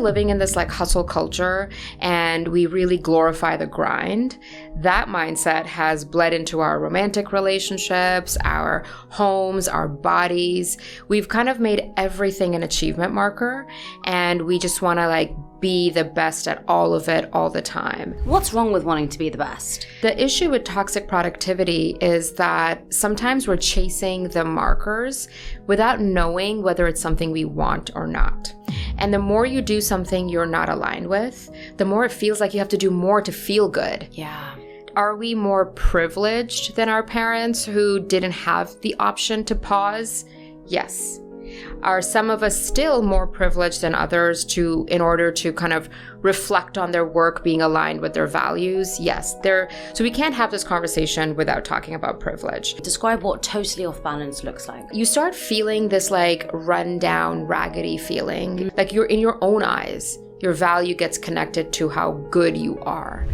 Living in this hustle culture and we really glorify the grind, that mindset has bled into our romantic relationships, our homes, our bodies. We've kind of made everything an achievement marker, and we just want to be the best at all of it all the time. What's wrong with wanting to be the best? The issue with toxic productivity is that sometimes we're chasing the markers without knowing whether it's something we want or not. And the more you do something you're not aligned with, the more it feels like you have to do more to feel good. Yeah. Are we more privileged than our parents who didn't have the option to pause? Yes. Are some of us still more privileged than others in order to kind of reflect on their work being aligned with their values? Yes. So we can't have this conversation without talking about privilege. Describe what totally off balance looks like. You start feeling this run down, raggedy feeling, like you're in your own eyes. Your value gets connected to how good you are.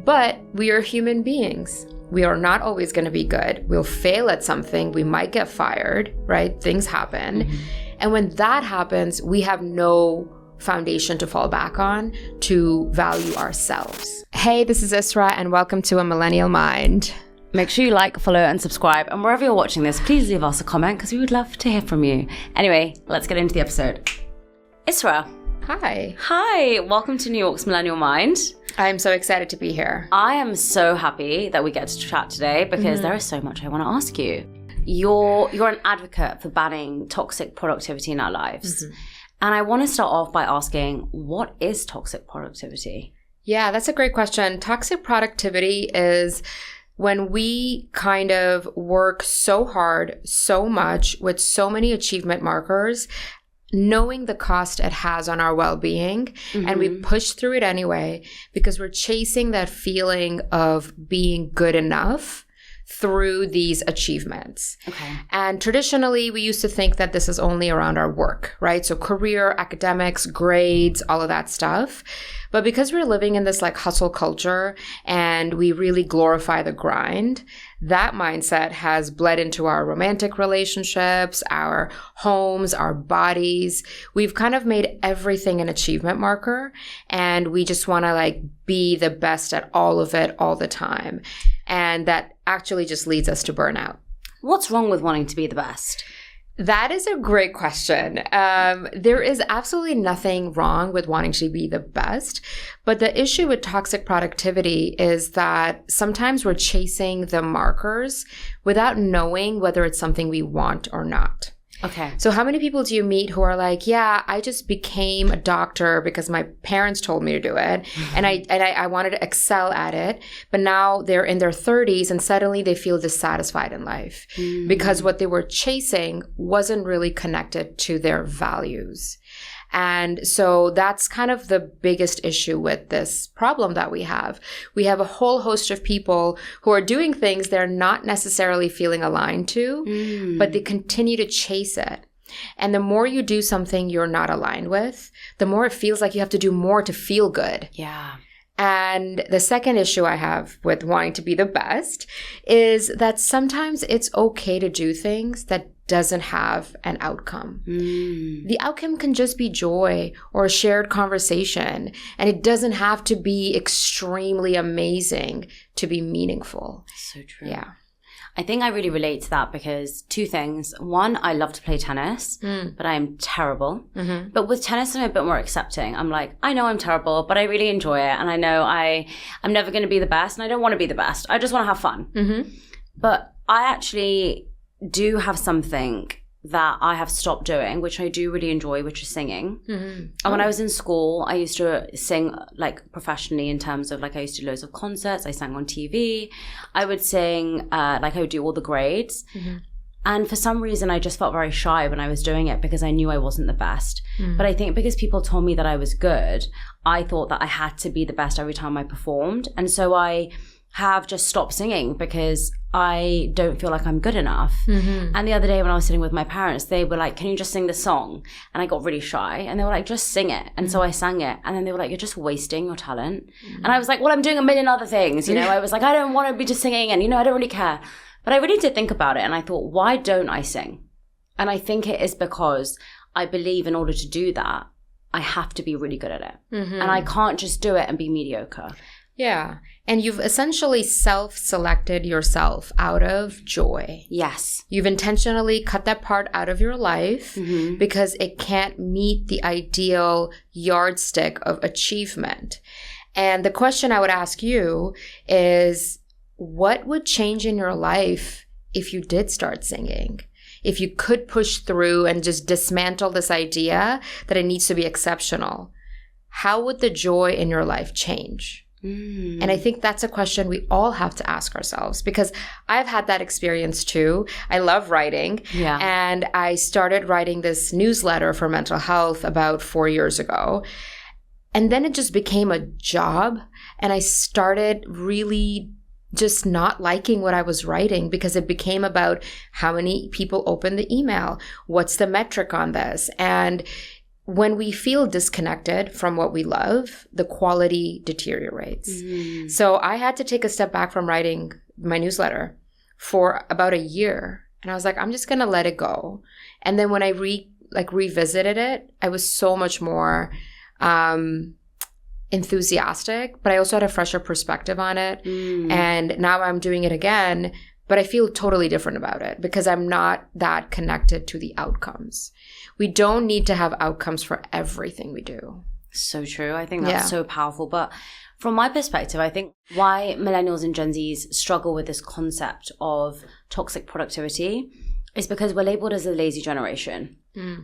But we are human beings. We are not always going to be good. We'll fail at something. We might get fired, right? Things happen. Mm-hmm. And when that happens, we have no foundation to fall back on to value ourselves. Hey, this is Israa, and welcome to A Millennial Mind. Make sure you like, follow, and subscribe. And wherever you're watching this, please leave us a comment because we would love to hear from you. Anyway, let's get into the episode. Israa. Hi. Hi. Welcome to New York's Millennial Mind. I'm so excited to be here. I am so happy that we get to chat today because there is so much I want to ask you. You're an advocate for banning toxic productivity in our lives. Mm-hmm. And I want to start off by asking, what is toxic productivity? Yeah, that's a great question. Toxic productivity is when we kind of work so hard, so much, with so many achievement markers, knowing the cost it has on our well-being, and we push through it anyway because we're chasing that feeling of being good enough through these achievements. Okay. And traditionally, we used to think that this is only around our work, right? So career, academics, grades, all of that stuff. But because we're living in this hustle culture and we really glorify the grind, that mindset has bled into our romantic relationships, our homes, our bodies. We've kind of made everything an achievement marker, and we just want to be the best at all of it all the time. And that actually just leads us to burnout. What's wrong with wanting to be the best? That is a great question. There is absolutely nothing wrong with wanting to be the best, but the issue with toxic productivity is that sometimes we're chasing the markers without knowing whether it's something we want or not. Okay. So how many people do you meet who are yeah, I just became a doctor because my parents told me to do it, and I wanted to excel at it, but now they're in their 30s and suddenly they feel dissatisfied in life because what they were chasing wasn't really connected to their values. And so that's kind of the biggest issue with this problem that we have. We have a whole host of people who are doing things they're not necessarily feeling aligned to, but they continue to chase it. And the more you do something you're not aligned with, the more it feels like you have to do more to feel good. Yeah. And the second issue I have with wanting to be the best is that sometimes it's okay to do things that doesn't have an outcome. The outcome can just be joy or a shared conversation, and it doesn't have to be extremely amazing to be meaningful. So true. Yeah. I think I really relate to that because two things. One, I love to play tennis, but I am terrible. Mm-hmm. But with tennis, I'm a bit more accepting. I'm I know I'm terrible, but I really enjoy it. And I know I'm never going to be the best, and I don't want to be the best. I just want to have fun. Mm-hmm. But I actually do have something that I have stopped doing, which I do really enjoy, which is singing. Mm-hmm. And when I was in school, I used to sing professionally in terms of I used to do loads of concerts. I sang on TV. I would sing, I would do all the grades. Mm-hmm. And for some reason, I just felt very shy when I was doing it because I knew I wasn't the best. Mm. But I think because people told me that I was good, I thought that I had to be the best every time I performed. And so I have just stopped singing because I don't feel like I'm good enough. Mm-hmm. And the other day when I was sitting with my parents, they were can you just sing the song? And I got really shy and they were just sing it. And so I sang it. And then they were you're just wasting your talent. Mm-hmm. And I was well, I'm doing a million other things. I was I don't want to be just singing and, I don't really care. But I really did think about it. And I thought, why don't I sing? And I think it is because I believe in order to do that, I have to be really good at it. And I can't just do it and be mediocre. Yeah. And you've essentially self-selected yourself out of joy. Yes. You've intentionally cut that part out of your life because it can't meet the ideal yardstick of achievement. And the question I would ask you is, what would change in your life if you did start singing? If you could push through and just dismantle this idea that it needs to be exceptional, how would the joy in your life change? And I think that's a question we all have to ask ourselves, because I've had that experience too. I love writing. Yeah. And I started writing this newsletter for mental health about 4 years ago. And then it just became a job. And I started really just not liking what I was writing, because it became about how many people open the email. What's the metric on this? And when we feel disconnected from what we love, the quality deteriorates. So I had to take a step back from writing my newsletter for about a year. And I was like, I'm just going to let it go. And then when I revisited it, I was so much more enthusiastic, but I also had a fresher perspective on it. And now I'm doing it again, but I feel totally different about it because I'm not that connected to the outcomes. We don't need to have outcomes for everything we do. So true. I think that's so powerful. But from my perspective, I think why millennials and Gen Zs struggle with this concept of toxic productivity is because we're labeled as a lazy generation.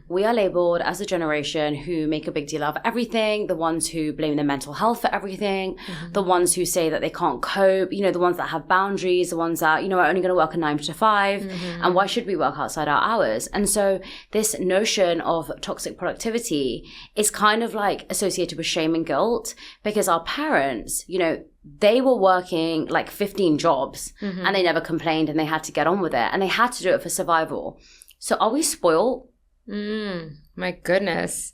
We are labeled as a generation who make a big deal of everything, the ones who blame their mental health for everything, the ones who say that they can't cope, the ones that have boundaries, the ones that, are only going to work a 9 to 5, and why should we work outside our hours? And so this notion of toxic productivity is kind of like associated with shame and guilt, because our parents, they were working like 15 jobs and they never complained, and they had to get on with it, and they had to do it for survival. So are we spoiled? My goodness.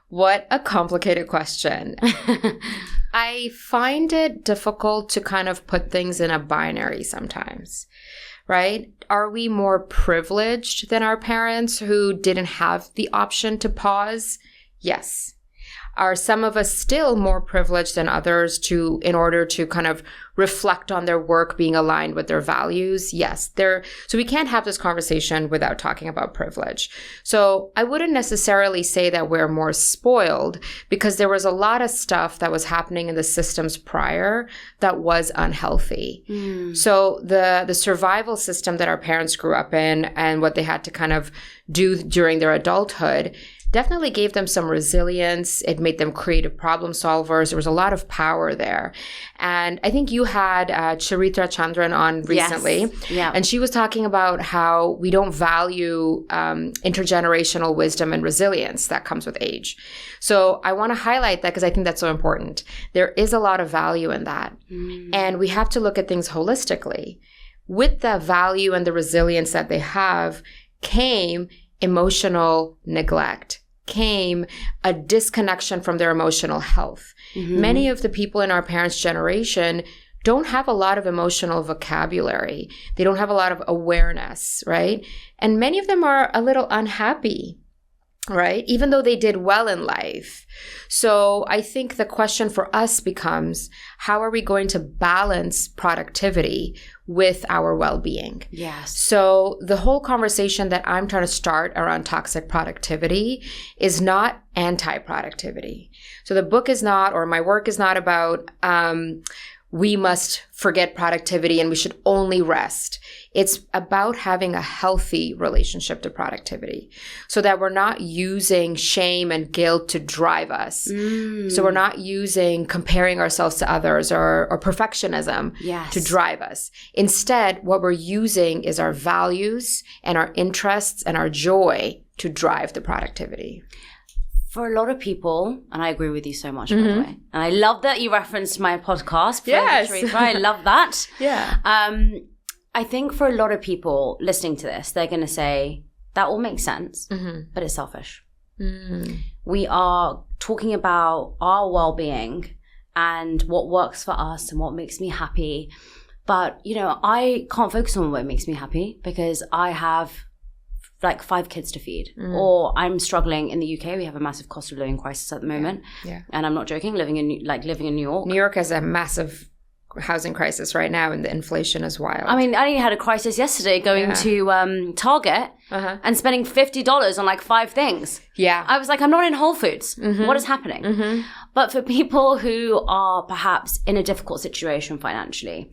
What a complicated question. I find it difficult to kind of put things in a binary sometimes, right? Are we more privileged than our parents who didn't have the option to pause? Yes. Are some of us still more privileged than others in order to kind of reflect on their work being aligned with their values? Yes. So we can't have this conversation without talking about privilege. So I wouldn't necessarily say that we're more spoiled, because there was a lot of stuff that was happening in the systems prior that was unhealthy. So the survival system that our parents grew up in and what they had to kind of do during their adulthood definitely gave them some resilience. It made them creative problem solvers. There was a lot of power there. And I think you had Charitra Chandran on recently. Yes. Yeah. And she was talking about how we don't value intergenerational wisdom and resilience that comes with age. So I want to highlight that because I think that's so important. There is a lot of value in that. And we have to look at things holistically. With the value and the resilience that they have came emotional neglect, came a disconnection from their emotional health. Many of the people in our parents' generation don't have a lot of emotional vocabulary. They don't have a lot of awareness, right? And many of them are a little unhappy, right? Even though they did well in life. So I think the question for us becomes, how are we going to balance productivity with our well-being? Yes. So the whole conversation that I'm trying to start around toxic productivity is not anti-productivity. So the book is not, or my work is not about, we must forget productivity and we should only rest. It's about having a healthy relationship to productivity so that we're not using shame and guilt to drive us. So we're not using comparing ourselves to others or perfectionism to drive us. Instead, what we're using is our values and our interests and our joy to drive the productivity. For a lot of people, and I agree with you so much, by the way, and I love that you referenced my podcast. Yes. I love that. Yeah. I think for a lot of people listening to this, they're going to say, that all makes sense, but it's selfish. We are talking about our well-being and what works for us and what makes me happy. But, I can't focus on what makes me happy because I have like 5 kids to feed. Or I'm struggling in the UK. We have a massive cost of living crisis at the moment. Yeah. And I'm not joking, living in New York. New York has a massive housing crisis right now, and the inflation is wild. I mean, I had a crisis yesterday going to Target and spending $50 on like 5 things. Yeah. I was like, I'm not in Whole Foods. What is happening? But for people who are perhaps in a difficult situation financially,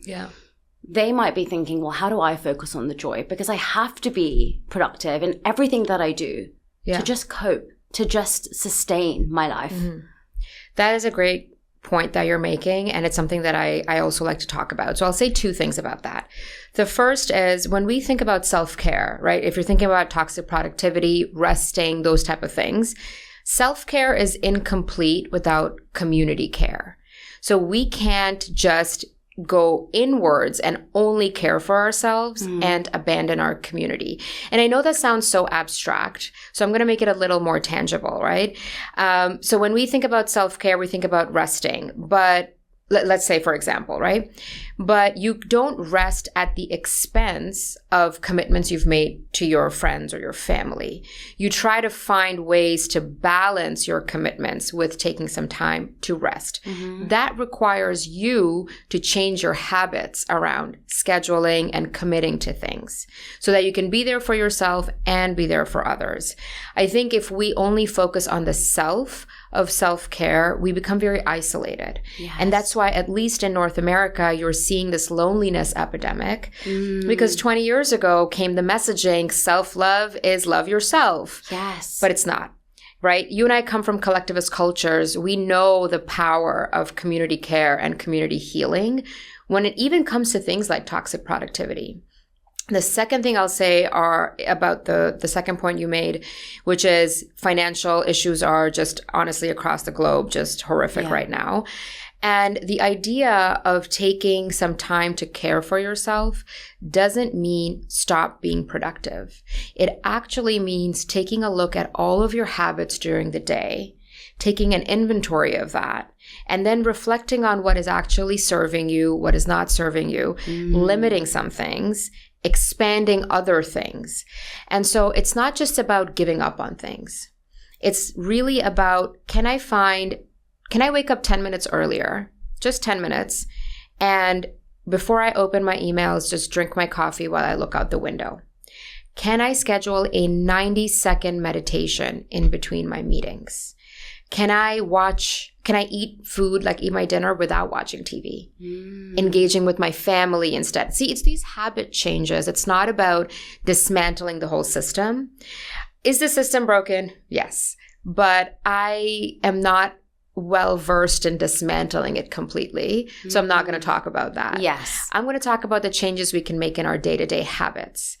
they might be thinking, well, how do I focus on the joy? Because I have to be productive in everything that I do to just cope, to just sustain my life. That is a great point that you're making, and it's something that I also like to talk about. So I'll say 2 things about that. The first is when we think about self-care, right? If you're thinking about toxic productivity, resting, those type of things, self-care is incomplete without community care. So we can't just go inwards and only care for ourselves and abandon our community. And I know that sounds so abstract, so I'm going to make it a little more tangible, right? So when we think about self-care, we think about resting, but let's say, for example, right? But you don't rest at the expense of commitments you've made to your friends or your family. You try to find ways to balance your commitments with taking some time to rest. That requires you to change your habits around scheduling and committing to things so that you can be there for yourself and be there for others. I think if we only focus on the self of self-care, we become very isolated. Yes. And that's why, at least in North America, you're seeing this loneliness epidemic because 20 years ago came the messaging, self-love is love yourself. Yes. But it's not, right? You and I come from collectivist cultures. We know the power of community care and community healing when it even comes to things like toxic productivity. The second thing I'll say are about the second point you made, which is financial issues are just honestly across the globe, just horrific right now. And the idea of taking some time to care for yourself doesn't mean stop being productive. It actually means taking a look at all of your habits during the day, taking an inventory of that, and then reflecting on what is actually serving you, what is not serving you, limiting some things, expanding other things. And so it's not just about giving up on things. It's really about, can I wake up 10 minutes earlier, just 10 minutes, and before I open my emails, just drink my coffee while I look out the window? Can I schedule a 90-second meditation in between my meetings? Can I eat food, like eat my dinner without watching TV? Engaging with my family instead. See, it's these habit changes. It's not about dismantling the whole system. Is the system broken? Yes. But I am not well versed in dismantling it completely. So I'm not going to talk about that. Yes. I'm going to talk about the changes we can make in our day-to-day habits.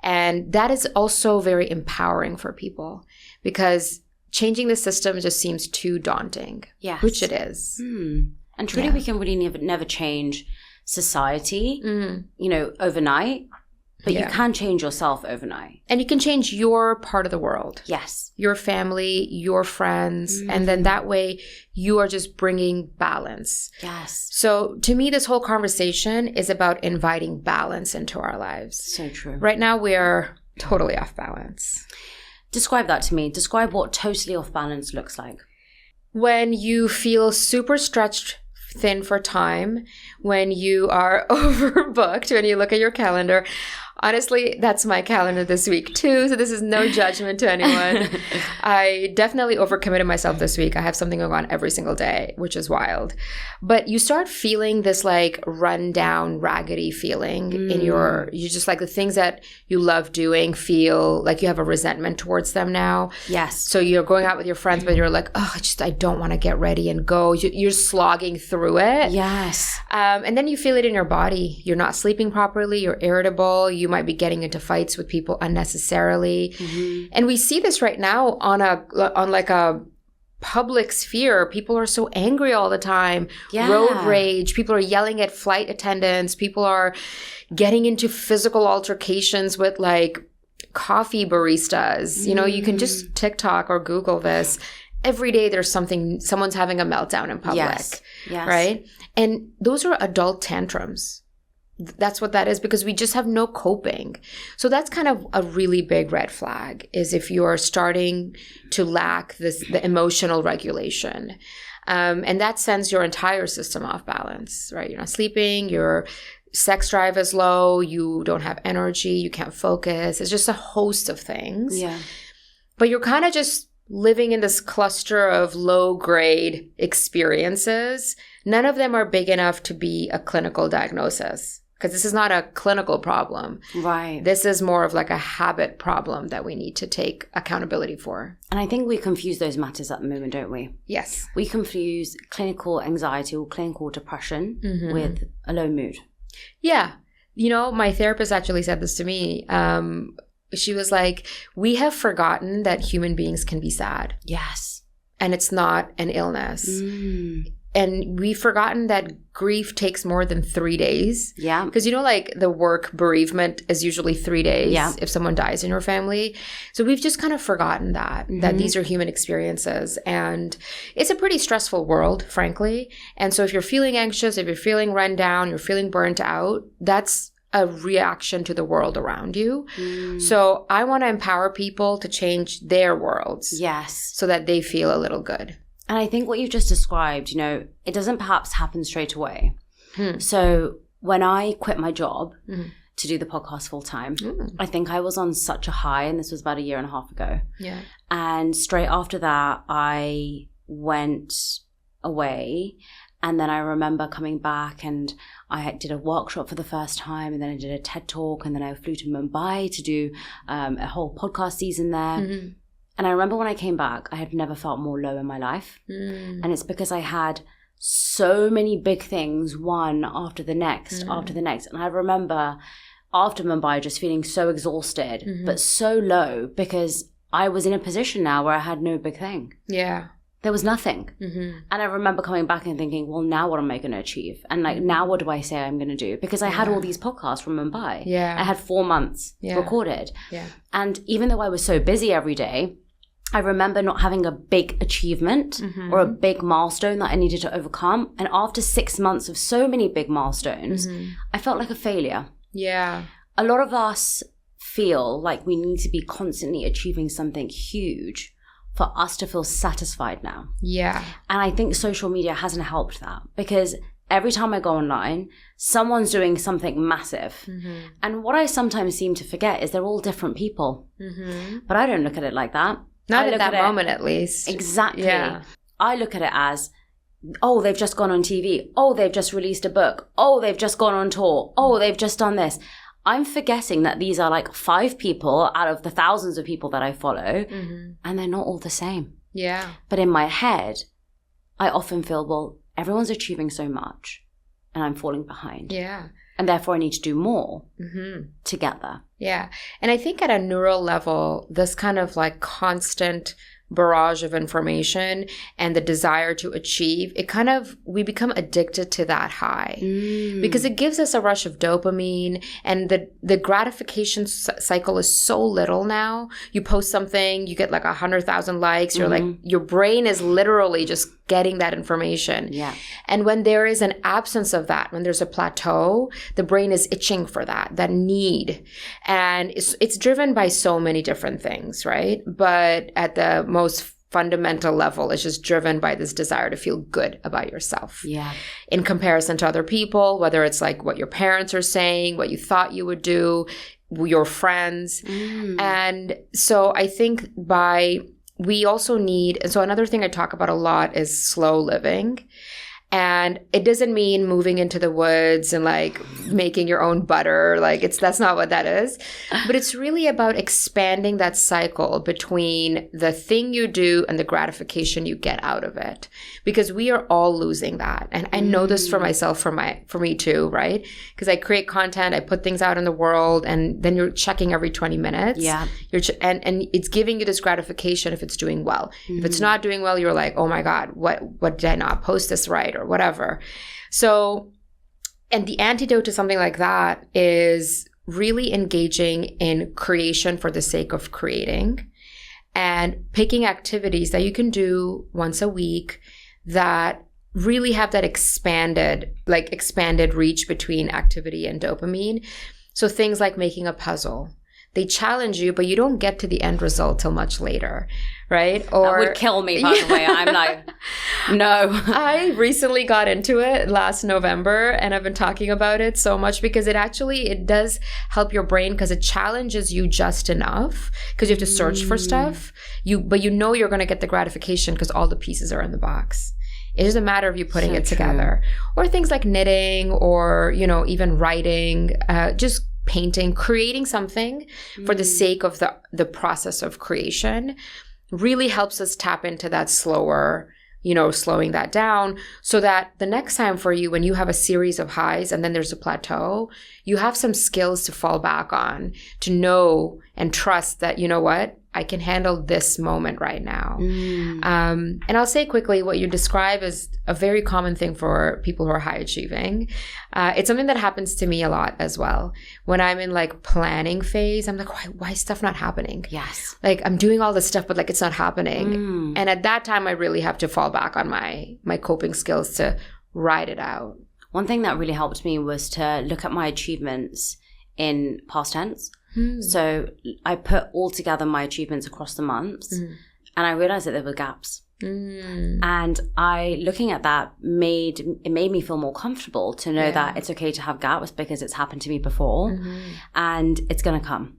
And that is also very empowering for people because changing the system just seems too daunting, which it is. And truly, we can really never change society, overnight. But you can change yourself overnight. And you can change your part of the world. Yes. Your family, your friends. And then that way you are just bringing balance. Yes. So to me, this whole conversation is about inviting balance into our lives. So true. Right now, we're totally off balance. Describe that to me. Describe what totally off balance looks like. When you feel super stretched thin for time, when you are overbooked, when you look at your calendar. Honestly, that's my calendar this week too, so this is no judgment to anyone. I definitely overcommitted myself this week. I have something going on every single day, which is wild. But you start feeling this like run down, raggedy feeling in you just like the things that you love doing feel like you have a resentment towards them now. Yes. So you're going out with your friends, but you're like, oh, I don't want to get ready and go. You're slogging through it. Yes. And then you feel it in your body. You're not sleeping properly. You're irritable. You might be getting into fights with people unnecessarily. And we see this right now on like a public sphere. People are so angry all the time. Road rage. People are yelling at flight attendants. People are getting into physical altercations with like coffee baristas. You can just TikTok or Google this. Every day there's someone's having a meltdown in public. Yes. Yes. Right? And those are adult tantrums. That's what that is, because we just have no coping. So that's kind of a really big red flag, is if you're starting to lack the emotional regulation. And that sends your entire system off balance, right? You're not sleeping, your sex drive is low, you don't have energy, you can't focus. It's just a host of things. Yeah. But you're kind of just living in this cluster of low-grade experiences. None of them are big enough to be a clinical diagnosis, because this is not a clinical problem. Right. This is more of like a habit problem that we need to take accountability for. And I think we confuse those matters at the moment, don't we? Yes. We confuse clinical anxiety or clinical depression with a low mood. Yeah. You know, my therapist actually said this to me. She was like, we have forgotten that human beings can be sad. Yes. And it's not an illness. And we've forgotten that grief takes more than 3 days. Yeah. Because, you know, like the work bereavement is usually 3 days if someone dies in your family. So we've just kind of forgotten that these are human experiences. And it's a pretty stressful world, frankly. And so if you're feeling anxious, if you're feeling run down, you're feeling burnt out, that's a reaction to the world around you. So I want to empower people to change their worlds. Yes. So that they feel a little good. And I think what you've just described, you know, it doesn't perhaps happen straight away. So when I quit my job to do the podcast full time, I think I was on such a high, and this was about 1.5 years ago. Yeah. And straight after that, I went away. And then I remember coming back, and I did a workshop for the first time, and then I did a TED Talk, and then I flew to Mumbai to do a whole podcast season there. And I remember when I came back, I had never felt more low in my life. And it's because I had so many big things, one after the next, after the next. And I remember after Mumbai just feeling so exhausted, but so low, because I was in a position now where I had no big thing. Yeah. There was nothing. And I remember coming back and thinking, well, now what am I going to achieve? And like, now what do I say I'm going to do? Because I had all these podcasts from Mumbai. Yeah. I had 4 months recorded. Yeah. And even though I was so busy every day, I remember not having a big achievement or a big milestone that I needed to overcome. And after 6 months of so many big milestones, I felt like a failure. Yeah. A lot of us feel like we need to be constantly achieving something huge for us to feel satisfied now. Yeah. And I think social media hasn't helped that, because every time I go online, someone's doing something massive. And what I sometimes seem to forget is they're all different people. But I don't look at it like that. Not at that moment, at least. Exactly. Yeah. I look at it as, oh, they've just gone on TV. Oh, they've just released a book. Oh, they've just gone on tour. Oh, they've just done this. I'm forgetting that these are like 5 people out of the thousands of people that I follow, and they're not all the same. Yeah. But in my head, I often feel, well, everyone's achieving so much, and I'm falling behind. Yeah. And therefore I need to do more to get there. Yeah. And I think at a neural level, this kind of like constant barrage of information and the desire to achieve, we become addicted to that high because it gives us a rush of dopamine, and the gratification cycle is so little now. You post something, you get like 100,000 likes. You're like, your brain is literally just getting that information. Yeah. And when there is an absence of that, when there's a plateau, the brain is itching for that need. And it's driven by so many different things, right? But at the most fundamental level, it's just driven by this desire to feel good about yourself. Yeah. In comparison to other people, whether it's like what your parents are saying, what you thought you would do, your friends. And so I think we also need, and so another thing I talk about a lot is slow living. And it doesn't mean moving into the woods and like making your own butter. Like that's not what that is. But it's really about expanding that cycle between the thing you do and the gratification you get out of it. Because we are all losing that. And I know this for myself, for me too, right? Because I create content, I put things out in the world, and then you're checking every 20 minutes. Yeah. And it's giving you this gratification if it's doing well. If it's not doing well, you're like, oh my God, what did I not post this right? Or whatever. So, and the antidote to something like that is really engaging in creation for the sake of creating, and picking activities that you can do once a week that really have that expanded reach between activity and dopamine. So things like making a puzzle, they challenge you, but you don't get to the end result till much later, right? Or that would kill me, by the way. I'm like, no. I recently got into it last November, and I've been talking about it so much because it does help your brain, because it challenges you just enough, because you have to search for stuff. But you know you're going to get the gratification because all the pieces are in the box. It doesn't matter if you're putting it together. Or things like knitting, or, even writing, just painting, creating something for the sake of the process of creation really helps us tap into that slower, slowing that down, so that the next time for you, when you have a series of highs and then there's a plateau, you have some skills to fall back on, to know and trust that, you know what, I can handle this moment right now. And I'll say quickly, what you describe is a very common thing for people who are high achieving. It's something that happens to me a lot as well. When I'm in planning phase, I'm like, why is stuff not happening? Yes. I'm doing all this stuff, but it's not happening. And at that time, I really have to fall back on my coping skills to ride it out. One thing that really helped me was to look at my achievements in past tense. So I put all together my achievements across the months, and I realized that there were gaps. And looking at that made me feel more comfortable to know that it's okay to have gaps, because it's happened to me before, and it's going to come.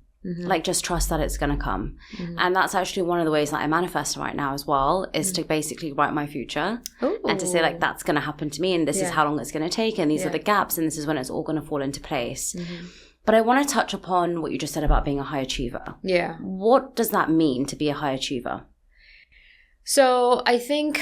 Just trust that it's going to come. And that's actually one of the ways that I manifest right now as well, is to basically write my future. Ooh. And to say that's going to happen to me, and this is how long it's going to take, and these are the gaps, and this is when it's all going to fall into place. But I want to touch upon what you just said about being a high achiever. Yeah. What does that mean to be a high achiever? So I think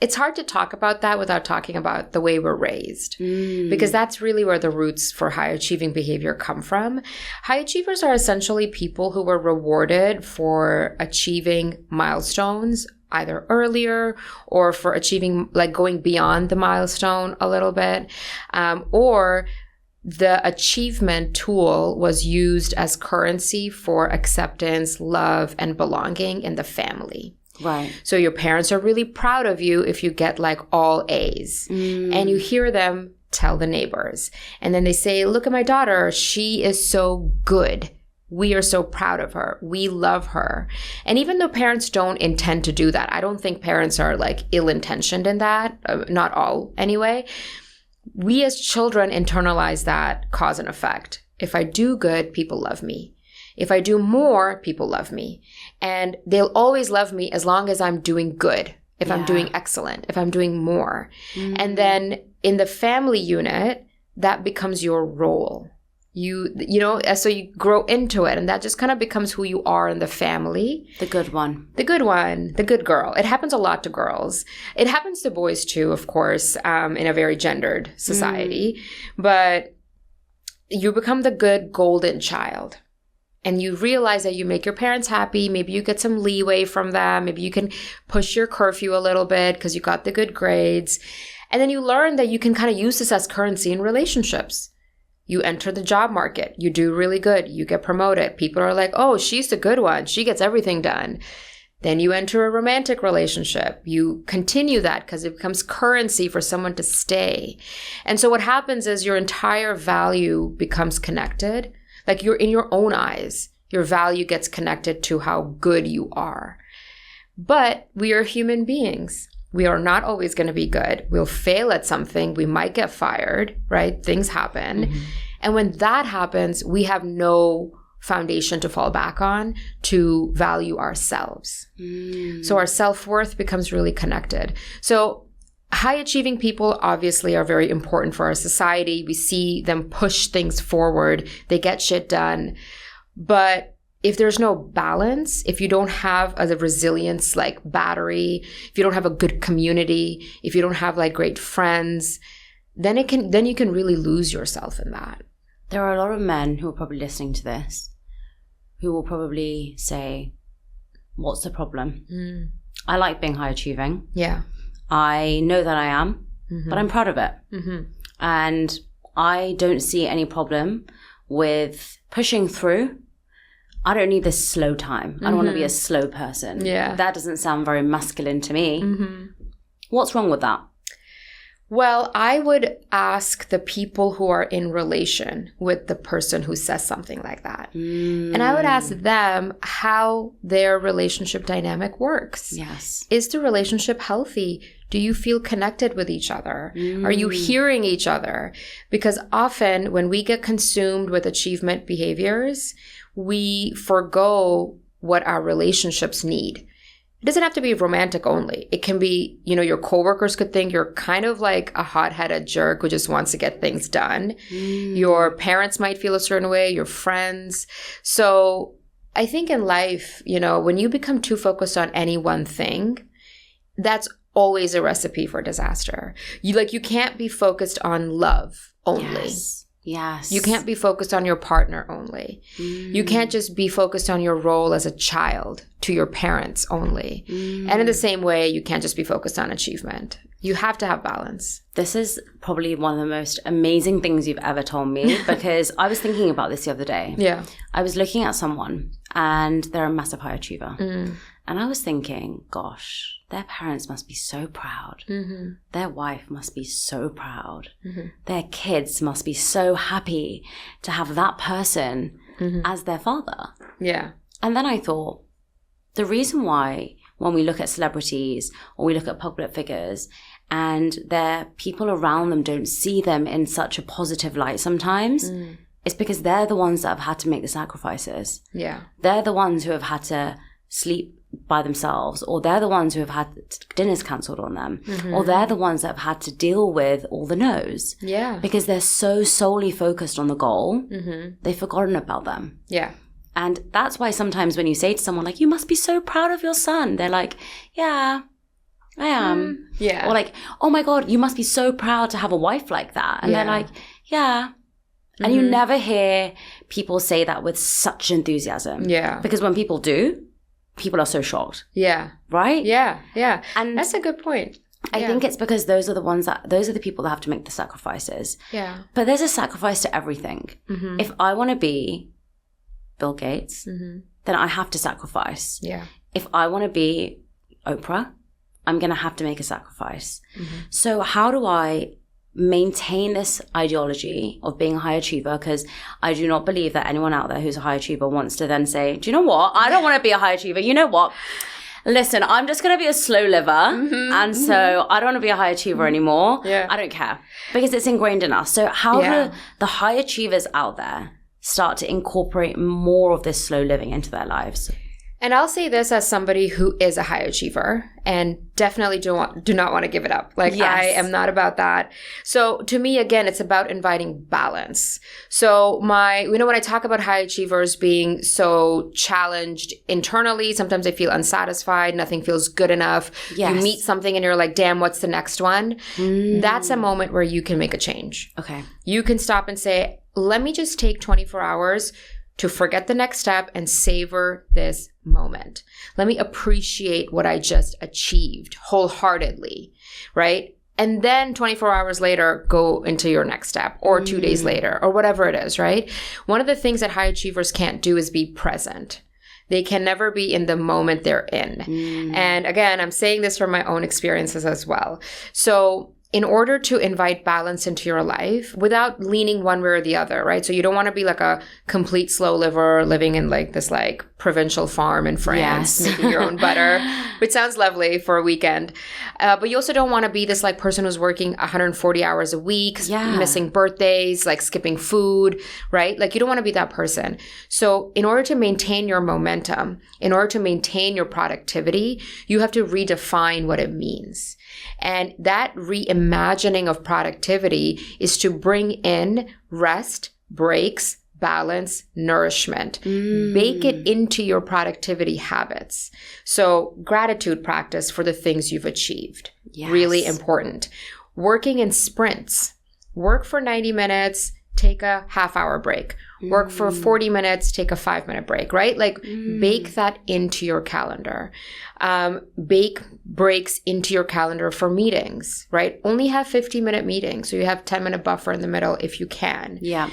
it's hard to talk about that without talking about the way we're raised, because that's really where the roots for high achieving behavior come from. High achievers are essentially people who were rewarded for achieving milestones either earlier, or for achieving, going beyond the milestone a little bit, or the achievement tool was used as currency for acceptance, love, and belonging in the family. Right. So your parents are really proud of you if you get all A's. And you hear them tell the neighbors. And then they say, look at my daughter. She is so good. We are so proud of her. We love her. And even though parents don't intend to do that, I don't think parents are ill-intentioned in that. Not all, anyway. We as children internalize that cause and effect. If I do good, people love me. If I do more, people love me. And they'll always love me as long as I'm doing good, if I'm doing excellent, if I'm doing more. And then in the family unit, that becomes your role. So you grow into it, and that just kind of becomes who you are in the family. The good one. The good one. The good girl. It happens a lot to girls. It happens to boys too, of course, in a very gendered society. But you become the good golden child. And you realize that you make your parents happy. Maybe you get some leeway from them. Maybe you can push your curfew a little bit because you got the good grades. And then you learn that you can kind of use this as currency in relationships. You enter the job market. You do really good. You get promoted. People are like, oh, she's the good one. She gets everything done. Then you enter a romantic relationship. You continue that because it becomes currency for someone to stay. And so what happens is your entire value becomes connected. You're in your own eyes. Your value gets connected to how good you are. But we are human beings. We are not always going to be good. We'll fail at something. We might get fired, right? Things happen. And when that happens, we have no foundation to fall back on to value ourselves. So our self-worth becomes really connected. So high achieving people obviously are very important for our society. We see them push things forward. They get shit done. But if there's no balance, if you don't have a resilience battery, if you don't have a good community, if you don't have great friends, then you can really lose yourself in that. There are a lot of men who are probably listening to this who will probably say, what's the problem? I like being high achieving. Yeah. I know that I am, but I'm proud of it. And I don't see any problem with pushing through. I don't need this slow time. I don't want to be a slow person. Yeah. That doesn't sound very masculine to me. What's wrong with that? Well, I would ask the people who are in relation with the person who says something like that. And I would ask them how their relationship dynamic works. Yes. Is the relationship healthy? Do you feel connected with each other? Are you hearing each other? Because often when we get consumed with achievement behaviors, we forgo what our relationships need. It doesn't have to be romantic only. It can be, your coworkers could think you're kind of like a hot-headed jerk who just wants to get things done. Your parents might feel a certain way, your friends. So I think in life, when you become too focused on any one thing, that's always a recipe for disaster. You can't be focused on love only. Yes. You can't be focused on your partner only. You can't just be focused on your role as a child to your parents only. And in the same way, you can't just be focused on achievement. You have to have balance. This is probably one of the most amazing things you've ever told me, because I was thinking about this the other day. Yeah. I was looking at someone and they're a massive high achiever. And I was thinking, gosh, their parents must be so proud. Their wife must be so proud. Their kids must be so happy to have that person as their father. Yeah. And then I thought, the reason why when we look at celebrities or we look at public figures and their people around them don't see them in such a positive light sometimes, it's because they're the ones that have had to make the sacrifices. Yeah. They're the ones who have had to sleep by themselves, or they're the ones who have had dinners cancelled on them, or they're the ones that have had to deal with all the no's. Yeah. Because they're so solely focused on the goal, they've forgotten about them. Yeah. And that's why sometimes when you say to someone, like, you must be so proud of your son, they're like, yeah, I am. Yeah. Or like, oh my God, you must be so proud to have a wife like that. And they're like, yeah. And you never hear people say that with such enthusiasm. Yeah. Because when people do, people are so shocked. Yeah. Right? Yeah. Yeah. And that's a good point. I think it's because those are the people that have to make the sacrifices. Yeah. But there's a sacrifice to everything. If I want to be Bill Gates, then I have to sacrifice. Yeah. If I want to be Oprah, I'm going to have to make a sacrifice. So how do I maintain this ideology of being a high achiever? Because I do not believe that anyone out there who's a high achiever wants to then say, do you know what? I don't want to be a high achiever. You know what? Listen, I'm just going to be a slow liver. And so I don't want to be a high achiever anymore. Yeah. I don't care, because it's ingrained in us. So how do the high achievers out there start to incorporate more of this slow living into their lives? And I'll say this as somebody who is a high achiever and definitely do not want to give it up. Like, I am not about that. So to me, again, it's about inviting balance. So when I talk about high achievers being so challenged internally, sometimes they feel unsatisfied, nothing feels good enough. Yes. You meet something and you're like, damn, what's the next one? That's a moment where you can make a change. Okay. You can stop and say, let me just take 24 hours to forget the next step and savor this moment. Let me appreciate what I just achieved wholeheartedly, right? And then 24 hours later, go into your next step, or 2 days later, or whatever it is, right? One of the things that high achievers can't do is be present. They can never be in the moment they're in. And again, I'm saying this from my own experiences as well. So in order to invite balance into your life without leaning one way or the other, right? So you don't want to be like a complete slow liver living in like this like provincial farm in France, making your own butter, which sounds lovely for a weekend. But you also don't want to be this like person who's working 140 hours a week, missing birthdays, like skipping food, right? Like you don't want to be that person. So in order to maintain your momentum, in order to maintain your productivity, you have to redefine what it means. And that reimagining of productivity is to bring in rest, breaks, balance, nourishment. Bake it into your productivity habits. So gratitude practice for the things you've achieved. Really important. Working in sprints. Work for 90 minutes, take a half-hour break. Work for 40 minutes, take a 5-minute break, right? Like bake that into your calendar. Bake breaks into your calendar for meetings, right? Only have 15-minute meetings. So you have 10-minute buffer in the middle if you can. Yeah.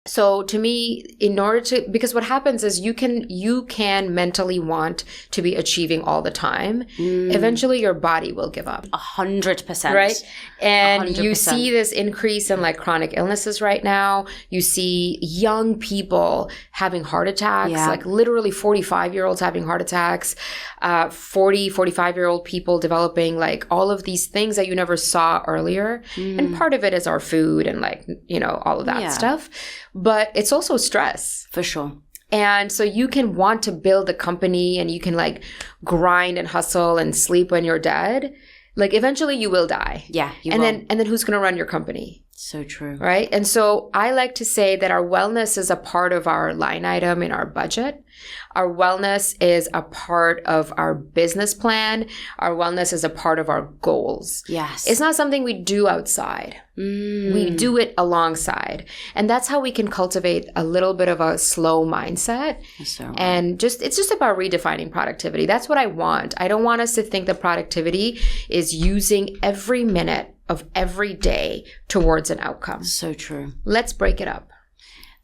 So to me, because what happens is you can mentally want to be achieving all the time. Eventually your body will give up. 100%. Right? And 100%. you see this increase in like chronic illnesses right now. You see young people having heart attacks, like literally 45-year-olds having heart attacks, 45-year-old people developing like all of these things that you never saw earlier. And part of it is our food and like, all of that stuff. But it's also stress. For sure. And so you can want to build a company and you can like grind and hustle and sleep when you're dead. Like eventually you will die. Yeah, you will. And then who's going to run your company? So true. Right? And so I like to say that our wellness is a part of our line item in our budget. Our wellness is a part of our business plan. Our wellness is a part of our goals. Yes. It's not something we do outside. We do it alongside. And that's how we can cultivate a little bit of a slow mindset. So right. And it's just about redefining productivity. That's what I want. I don't want us to think that productivity is using every minute of every day towards an outcome. So true. Let's break it up.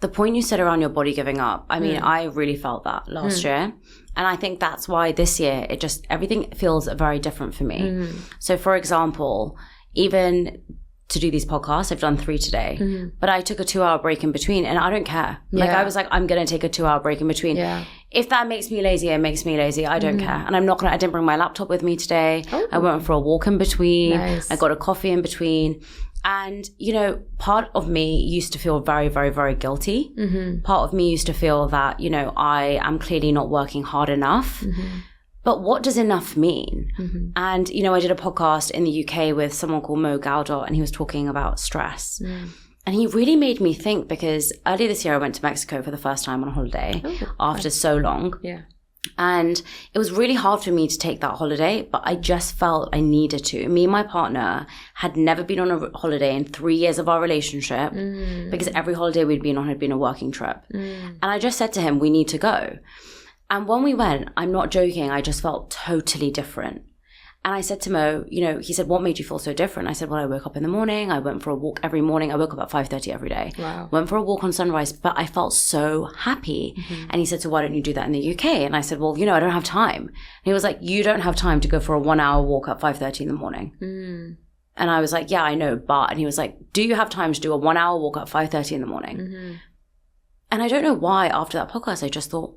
The point you said around your body giving up, I mean, I really felt that last year. And I think that's why this year, everything feels very different for me. So for example, even to do these podcasts, I've done 3 today, but I took a 2-hour break in between and I don't care. Like I was like, I'm going to take a 2-hour break in between. Yeah. If that makes me lazy, it makes me lazy. I don't care. And I didn't bring my laptop with me today. Oh. I went for a walk in between. Nice. I got a coffee in between. And, part of me used to feel very, very, very guilty. Part of me used to feel that, I am clearly not working hard enough. But what does enough mean? And, I did a podcast in the UK with someone called Mo Galdot, and he was talking about stress. And he really made me think, because earlier this year I went to Mexico for the first time on a holiday after so long. Yeah. And it was really hard for me to take that holiday, but I just felt I needed to. Me and my partner had never been on a holiday in 3 years of our relationship because every holiday we'd been on had been a working trip. And I just said to him, we need to go. And when we went, I'm not joking, I just felt totally different. And I said to Mo, he said, what made you feel so different? I said, well, I woke up in the morning. I went for a walk every morning. I woke up at 5:30 every day. Wow. Went for a walk on sunrise, but I felt so happy. And he said, so why don't you do that in the UK? And I said, well, I don't have time. And he was like, you don't have time to go for a 1-hour walk at 5:30 in the morning. And I was like, yeah, I know, but. And he was like, do you have time to do a 1-hour walk at 5:30 in the morning? And I don't know why after that podcast, I just thought,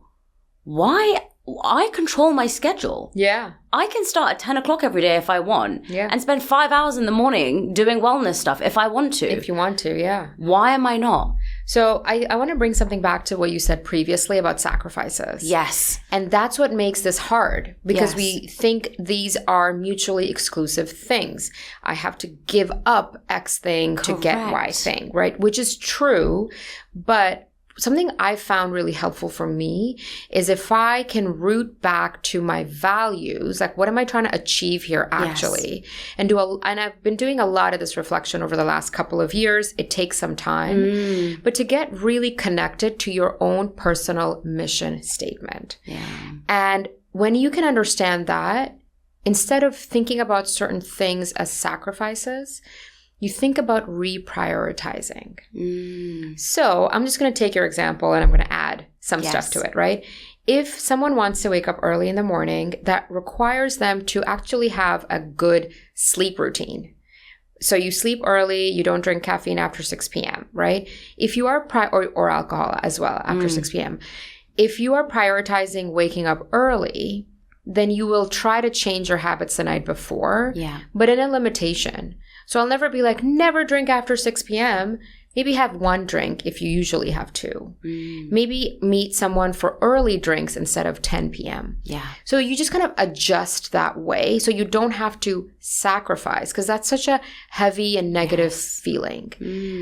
why? I control my schedule. Yeah. I can start at 10 o'clock every day if I want. Yeah. And spend 5 hours in the morning doing wellness stuff if I want to. If you want to, yeah. Why am I not? So I want to bring something back to what you said previously about sacrifices. Yes. And that's what makes this hard, because we think these are mutually exclusive things. I have to give up X thing to get Y thing, right? Which is true, but something I found really helpful for me is if I can root back to my values, like what am I trying to achieve here actually? And I've been doing a lot of this reflection over the last couple of years. It takes some time, but to get really connected to your own personal mission statement. Yeah. And when you can understand that, instead of thinking about certain things as sacrifices, you think about reprioritizing. So I'm just going to take your example and I'm going to add some stuff to it, right? If someone wants to wake up early in the morning, that requires them to actually have a good sleep routine. So you sleep early, you don't drink caffeine after 6 p.m., right? If you are, or alcohol as well after 6 p.m. If you are prioritizing waking up early, then you will try to change your habits the night before, but in a limitation. So I'll never be like, never drink after 6 p.m. Maybe have 1 drink if you usually have 2. Maybe meet someone for early drinks instead of 10 p.m. Yeah. So you just kind of adjust that way so you don't have to sacrifice, because that's such a heavy and negative feeling.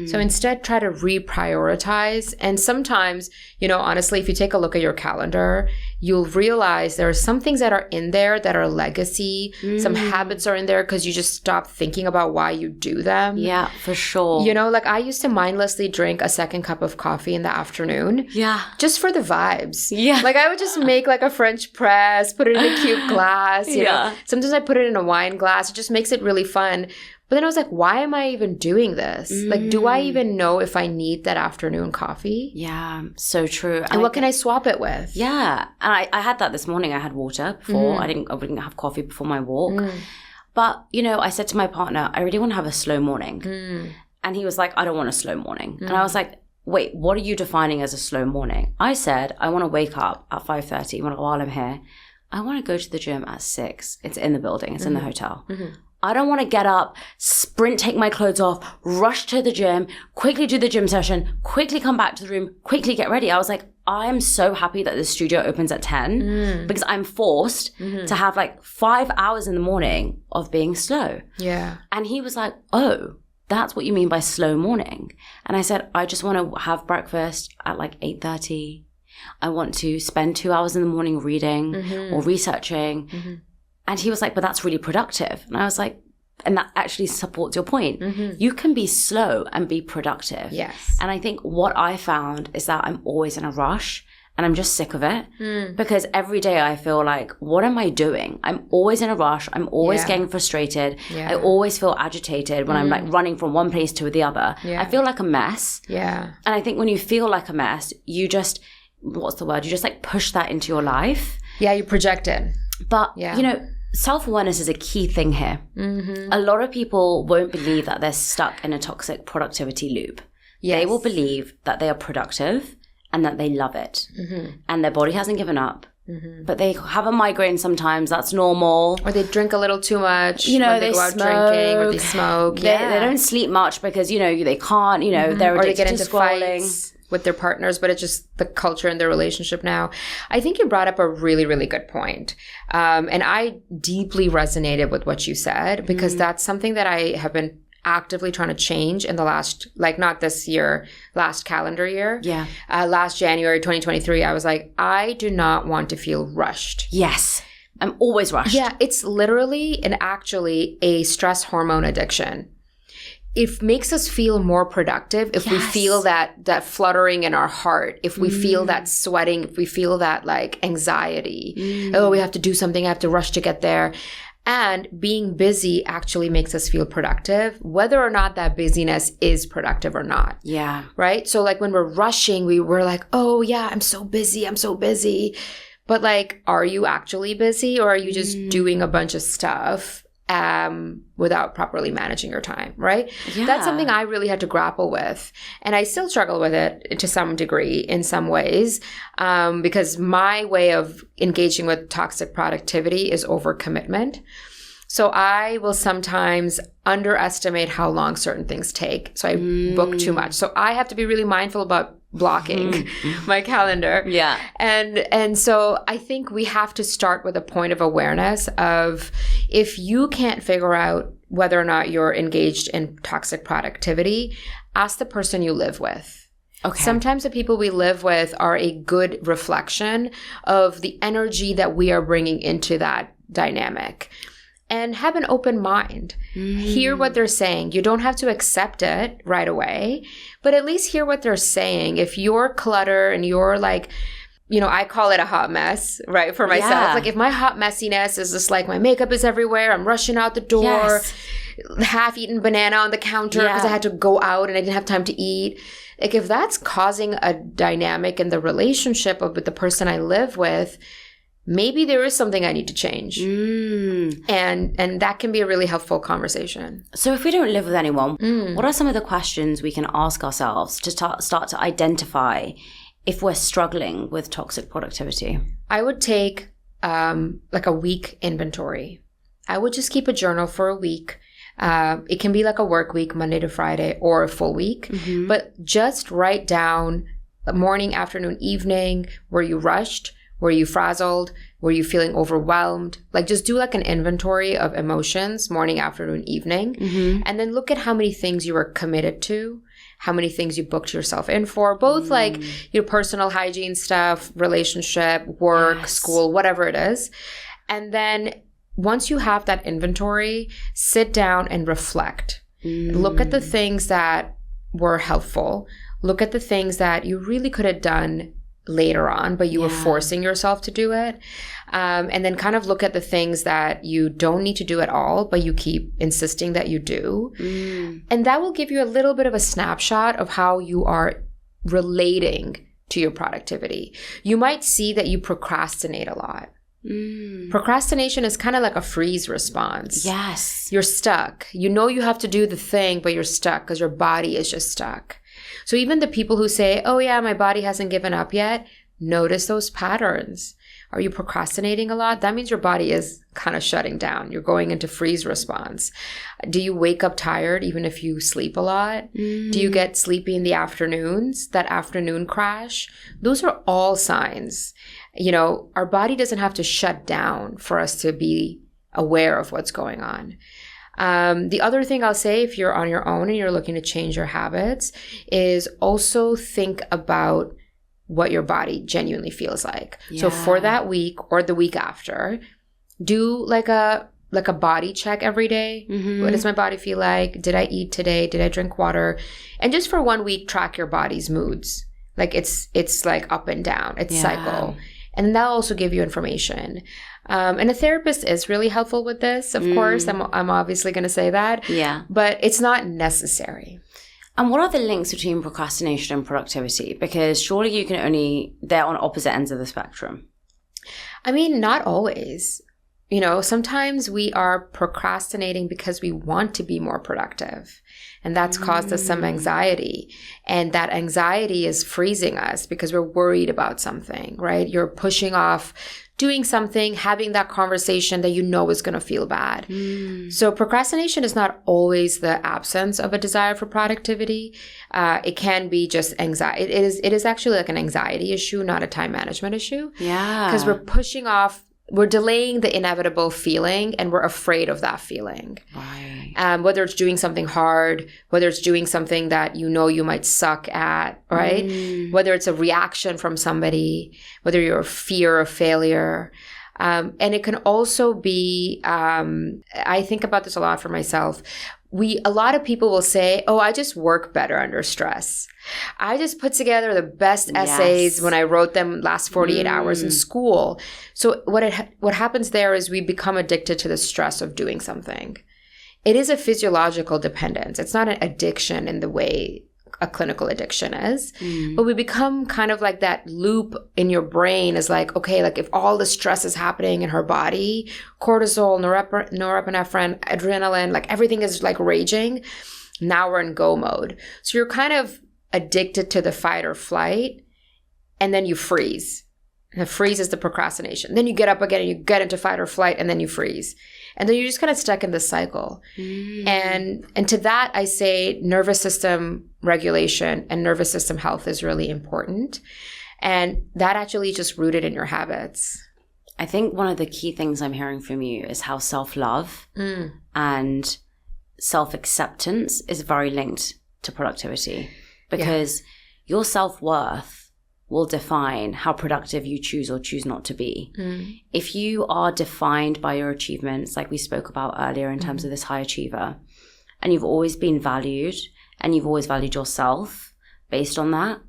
So instead, try to reprioritize. And sometimes, honestly, if you take a look at your calendar, you'll realize there are some things that are in there that are legacy. Some habits are in there because you just stop thinking about why you do them. Yeah, for sure. Like I used to mindlessly drink a second cup of coffee in the afternoon. Yeah. Just for the vibes. Yeah. Like I would just make like a French press, put it in a cute glass. You know. Sometimes I put it in a wine glass. It just makes it really fun. But then I was like, why am I even doing this? Like, do I even know if I need that afternoon coffee? Yeah, so true. And what can I swap it with? Yeah. And I had that this morning. I had water before. I wouldn't have coffee before my walk. But, you know, I said to my partner, I really want to have a slow morning. And he was like, I don't want a slow morning. And I was like, wait, what are you defining as a slow morning? I said, I want to wake up at 5:30 while I'm here. I want to go to the gym at 6. It's in the building. It's in the hotel. I don't want to get up, sprint, take my clothes off, rush to the gym, quickly do the gym session, quickly come back to the room, quickly get ready. I was like, I am so happy that the studio opens at 10 because I'm forced to have like 5 hours in the morning of being slow. Yeah. And he was like, oh, that's what you mean by slow morning. And I said, I just want to have breakfast at like 8:30. I want to spend 2 hours in the morning reading or researching. And he was like, but that's really productive. And I was like, and that actually supports your point. You can be slow and be productive. Yes. And I think what I found is that I'm always in a rush and I'm just sick of it because every day I feel like, what am I doing? I'm always in a rush. I'm always getting frustrated. I always feel agitated when I'm like running from one place to the other. I feel like a mess. Yeah. And I think when you feel like a mess, you just, what's the word? You just like push that into your life. Yeah, you project it. But, you know, self-awareness is a key thing here. A lot of people won't believe that they're stuck in a toxic productivity loop. They will believe that they are productive and that they love it. And their body hasn't given up. But they have a migraine sometimes. That's normal. Or they drink a little too much. You know, when they go out drinking or they smoke. They don't sleep much because, you know, they can't, you know, they're addicted to scrolling. Fights with their partners, but it's just the culture in their relationship now. I think you brought up a really, really good point. And I deeply resonated with what you said because that's something that I have been actively trying to change in the last, like not this year, last calendar year. Yeah. Last January 2023, I was like, I do not want to feel rushed. Yes. I'm always rushed. Yeah. It's literally and actually a stress hormone addiction. It makes us feel more productive if we feel that fluttering in our heart, if we feel that sweating, if we feel that like anxiety. Oh, we have to do something. I have to rush to get there. And being busy actually makes us feel productive, whether or not that busyness is productive or not. Yeah. Right? So like when we're rushing, we're like, oh yeah, I'm so busy. I'm so busy. But like, are you actually busy or are you just doing a bunch of stuff without properly managing your time, right? Yeah. That's something I really had to grapple with. And I still struggle with it to some degree in some ways because my way of engaging with toxic productivity is overcommitment. So I will sometimes underestimate how long certain things take. So I book too much. So I have to be really mindful about blocking my calendar. Yeah. And so I think we have to start with a point of awareness of if you can't figure out whether or not you're engaged in toxic productivity, ask the person you live with. Okay. Sometimes the people we live with are a good reflection of the energy that we are bringing into that dynamic. And have an open mind. Hear what they're saying. You don't have to accept it right away, but at least hear what they're saying. If you're clutter and you're like, you know, I call it a hot mess, right, for myself. Yeah. Like if my hot messiness is just like my makeup is everywhere, I'm rushing out the door, half-eaten banana on the counter because I had to go out and I didn't have time to eat. Like if that's causing a dynamic in the relationship with the person I live with, maybe there is something I need to change. And that can be a really helpful conversation. So if we don't live with anyone, what are some of the questions we can ask ourselves to start to identify if we're struggling with toxic productivity? I would take like a week inventory. I would just keep a journal for a week. It can be like a work week, Monday to Friday, or a full week. But just write down morning, afternoon, evening, were you rushed? Were you frazzled? Were you feeling overwhelmed? Like just do like an inventory of emotions, morning, afternoon, evening. And then look at how many things you were committed to, how many things you booked yourself in for, both like your personal hygiene stuff, relationship, work, school, whatever it is. And then once you have that inventory, sit down and reflect. Look at the things that were helpful. Look at the things that you really could have done later on, but you were forcing yourself to do it. And then kind of look at the things that you don't need to do at all, but you keep insisting that you do. And that will give you a little bit of a snapshot of how you are relating to your productivity. You might see that you procrastinate a lot. Procrastination is kind of like a freeze response. Yes. You're stuck. You know you have to do the thing, but you're stuck because your body is just stuck. So even the people who say, oh yeah, my body hasn't given up yet, notice those patterns. Are you procrastinating a lot? That means your body is kind of shutting down. You're going into freeze response. Do you wake up tired even if you sleep a lot? Do you get sleepy in the afternoons? That afternoon crash? Those are all signs. You know, our body doesn't have to shut down for us to be aware of what's going on. The other thing I'll say, if you're on your own and you're looking to change your habits, is also think about what your body genuinely feels like. Yeah. So for that week or the week after, do like a body check every day. What does my body feel like? Did I eat today? Did I drink water? And just for 1 week, track your body's moods. Like it's like up and down. It's cycle. And that'll also give you information. And a therapist is really helpful with this, of course. I'm obviously going to say that. Yeah. But it's not necessary. And what are the links between procrastination and productivity? Because surely they're on opposite ends of the spectrum. I mean, not always. You know, sometimes we are procrastinating because we want to be more productive. And that's caused us some anxiety. And that anxiety is freezing us because we're worried about something, right? You're pushing off doing something, having that conversation that you know is going to feel bad. So procrastination is not always the absence of a desire for productivity. It can be just anxiety. It is actually like an anxiety issue, not a time management issue. Yeah. Because we're pushing off, we're delaying the inevitable feeling and we're afraid of that feeling. Right. Whether it's doing something hard, whether it's doing something that you know you might suck at, right? Whether it's a reaction from somebody, whether you're a fear of failure. And it can also be, I think about this a lot for myself. A lot of people will say, oh, I just work better under stress. I just put together the best essays when I wrote them last 48 hours in school. So what happens there is we become addicted to the stress of doing something. It is a physiological dependence. It's not an addiction in the way a clinical addiction is, but we become kind of like that loop in your brain is like, okay, like if all the stress is happening in her body, cortisol, norepinephrine, adrenaline, like everything is like raging. Now we're in go mode. So you're kind of addicted to the fight or flight, and then you freeze. And the freeze is the procrastination. Then you get up again and you get into fight or flight, and then you freeze. And then you're just kind of stuck in this cycle. And to that, I say nervous system regulation and nervous system health is really important. And that actually just rooted in your habits. I think one of the key things I'm hearing from you is how self-love and self-acceptance is very linked to productivity. Because your self-worth will define how productive you choose or choose not to be. If you are defined by your achievements, like we spoke about earlier in terms of this high achiever, and you've always been valued and you've always valued yourself based on that,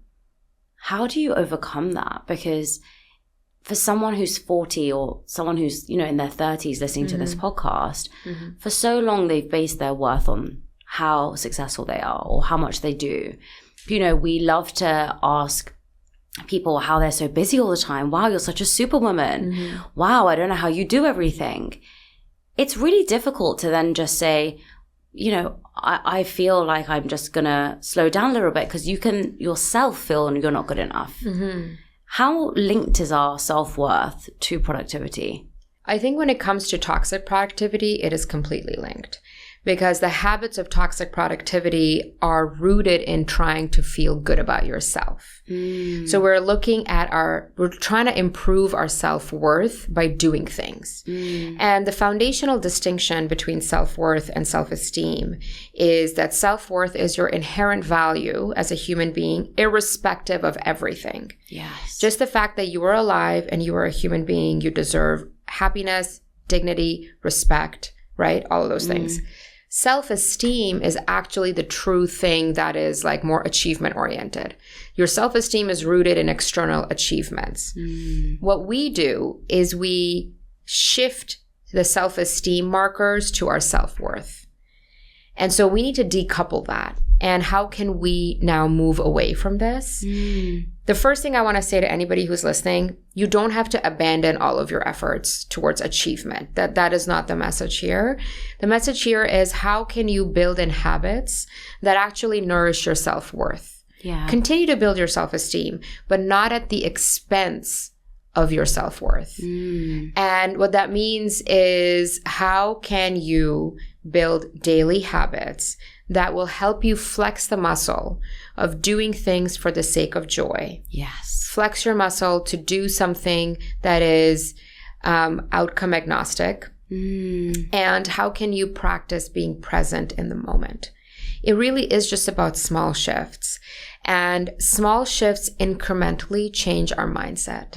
how do you overcome that? Because for someone who's 40 or someone who's, in their 30s listening to this podcast, for so long they've based their worth on how successful they are or how much they do. We love to ask people how they're so busy all the time. Wow, you're such a superwoman. Wow, I don't know how you do everything. It's really difficult to then just say, I feel like I'm just going to slow down a little bit, because you can yourself feel you're not good enough. How linked is our self-worth to productivity? I think when it comes to toxic productivity, it is completely linked. Because the habits of toxic productivity are rooted in trying to feel good about yourself. So we're trying to improve our self-worth by doing things. And the foundational distinction between self-worth and self-esteem is that self-worth is your inherent value as a human being, irrespective of everything. Yes. Just the fact that you are alive and you are a human being, you deserve happiness, dignity, respect, right? All of those things. Self-esteem is actually the true thing that is like more achievement oriented. Your self-esteem is rooted in external achievements. What we do is we shift the self-esteem markers to our self-worth. And so we need to decouple that. And how can we now move away from this? The first thing I want to say to anybody who's listening, you don't have to abandon all of your efforts towards achievement. That is not the message here. The message here is how can you build in habits that actually nourish your self-worth? Yeah. Continue to build your self-esteem, but not at the expense of your self-worth. And what that means is how can you build daily habits that will help you flex the muscle of doing things for the sake of joy. Yes. Flex your muscle to do something that is outcome agnostic. And how can you practice being present in the moment? It really is just about small shifts. And small shifts incrementally change our mindset.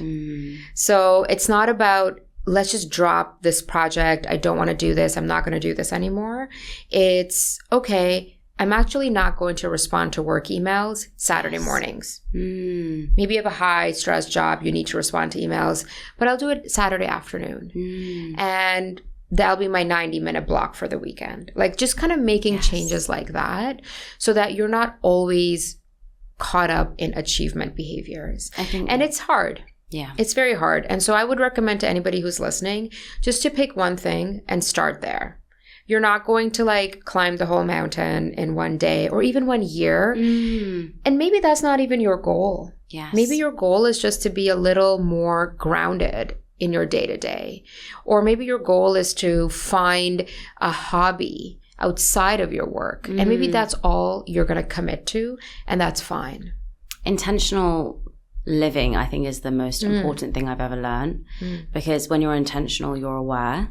So it's not about, let's just drop this project. I don't want to do this. I'm not going to do this anymore. It's, okay, I'm actually not going to respond to work emails Saturday mornings. Maybe you have a high stress job. You need to respond to emails, but I'll do it Saturday afternoon. And that'll be my 90-minute block for the weekend. Like just kind of making changes like that so that you're not always caught up in achievement behaviors. And it's hard. Yeah. It's very hard. And so I would recommend to anybody who's listening just to pick one thing and start there. You're not going to like climb the whole mountain in one day or even 1 year. And maybe that's not even your goal. Yes. Maybe your goal is just to be a little more grounded in your day-to-day. Or maybe your goal is to find a hobby outside of your work. And maybe that's all you're going to commit to, and that's fine. Intentional living, I think, is the most important thing I've ever learned. Because when you're intentional, you're aware.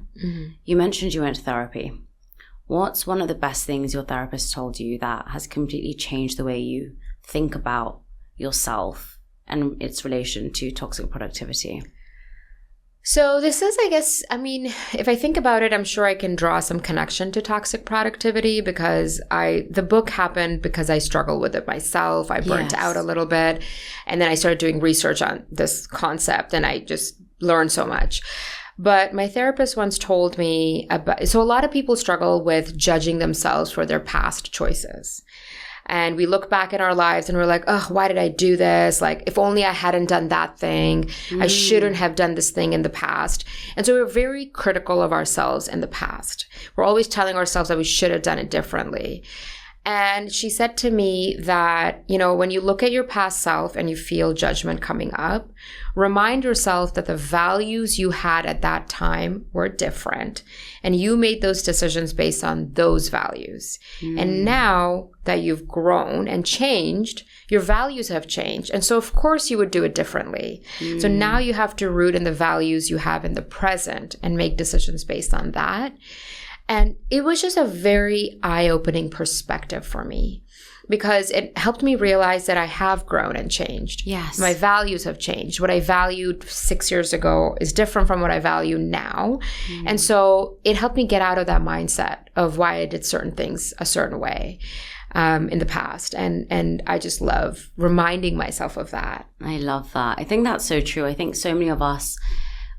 You mentioned you went to therapy. What's one of the best things your therapist told you that has completely changed the way you think about yourself and its relation to toxic productivity? So this is, I guess, I mean, if I think about it, I'm sure I can draw some connection to toxic productivity because the book happened because I struggled with it myself. I burnt out a little bit. And then I started doing research on this concept and I just learned so much. But my therapist once told me so a lot of people struggle with judging themselves for their past choices. And we look back in our lives and we're like, oh, why did I do this? Like, if only I hadn't done that thing. I shouldn't have done this thing in the past. And so we're very critical of ourselves in the past. We're always telling ourselves that we should have done it differently. And she said to me that, you know, when you look at your past self and you feel judgment coming up, remind yourself that the values you had at that time were different. And you made those decisions based on those values. And now that you've grown and changed, your values have changed. And so, of course, you would do it differently. So now you have to root in the values you have in the present and make decisions based on that. And it was just a very eye-opening perspective for me because it helped me realize that I have grown and changed. Yes. My values have changed. What I valued 6 years ago is different from what I value now. And so it helped me get out of that mindset of why I did certain things a certain way in the past. And I just love reminding myself of that. I love that. I think that's so true. I think so many of us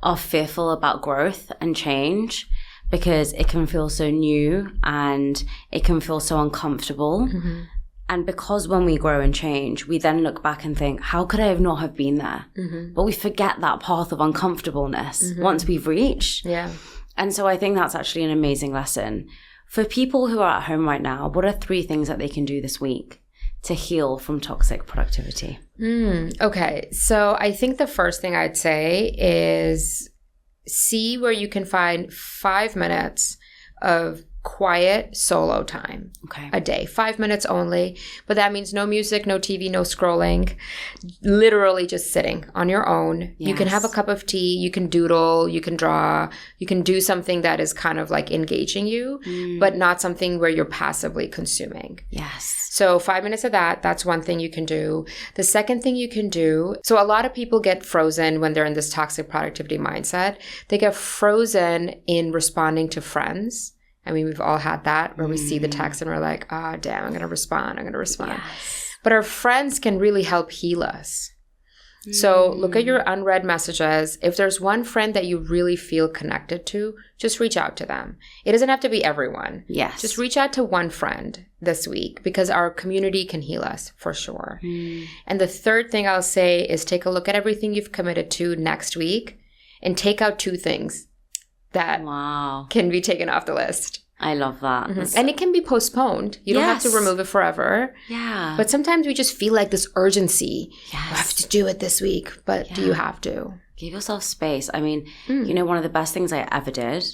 are fearful about growth and change because it can feel so new and it can feel so uncomfortable. And because when we grow and change, we then look back and think, how could I have not have been there? But we forget that path of uncomfortableness once we've reached. And so I think that's actually an amazing lesson. For people who are at home right now, what are 3 things that they can do this week to heal from toxic productivity? Okay, so I think the first thing I'd say is see where you can find 5 minutes of quiet solo time a day, 5 minutes only. But that means no music, no TV, no scrolling, literally just sitting on your own. You can have a cup of tea, you can doodle, you can draw, you can do something that is kind of like engaging you, but not something where you're passively consuming. So 5 minutes of that, that's one thing you can do. The second thing you can do, so a lot of people get frozen when they're in this toxic productivity mindset. They get frozen in responding to friends I mean, we've all had that where we see the text and we're like, oh, damn, I'm going to respond. Yes. But our friends can really help heal us. So look at your unread messages. If there's one friend that you really feel connected to, just reach out to them. It doesn't have to be everyone. Yes. Just reach out to one friend this week because our community can heal us for sure. And the third thing I'll say is take a look at everything you've committed to next week and take out 2 things that can be taken off the list. I love that. And it can be postponed. You don't have to remove it forever. Yeah. But sometimes we just feel like this urgency. Yes. I have to do it this week. But do you have to? Give yourself space. I mean, you know, one of the best things I ever did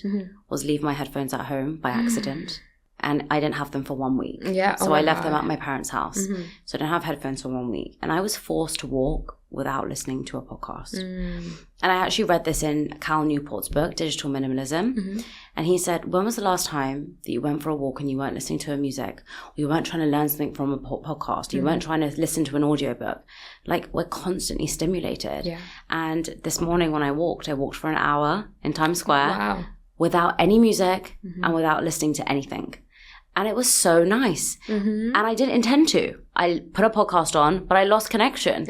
was leave my headphones at home by accident. And I didn't have them for 1 week. Yeah. So I left them at my parents' house. So I didn't have headphones for 1 week. And I was forced to walk without listening to a podcast. And I actually read this in Cal Newport's book, Digital Minimalism. And he said, when was the last time that you went for a walk and you weren't listening to a music? Or you weren't trying to learn something from a podcast? You weren't trying to listen to an audiobook? Like, we're constantly stimulated. Yeah. And this morning when I walked for an hour in Times Square without any music and without listening to anything. And it was so nice. And I didn't intend to. I put a podcast on, but I lost connection.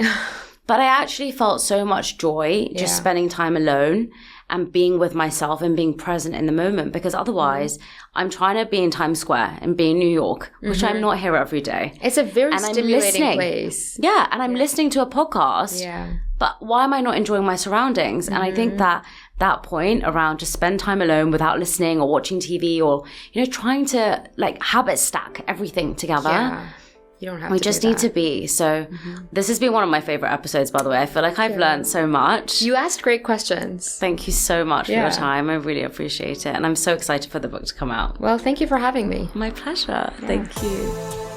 But I actually felt so much joy just spending time alone and being with myself and being present in the moment. Because otherwise, I'm trying to be in Times Square and be in New York, which I'm not here every day. It's a very stimulating place. Yeah, and I'm listening to a podcast. Yeah. But why am I not enjoying my surroundings? And I think that point around just spend time alone without listening or watching TV or, you know, trying to like habit stack everything together. Yeah. You don't have we to just do need that. to be. So this has been one of my favorite episodes, by the way. I feel like I've learned so much. You asked great questions. Thank you so much for your time. I really appreciate it. And I'm so excited for the book to come out. Well, thank you for having me. My pleasure. Yeah. Thank you.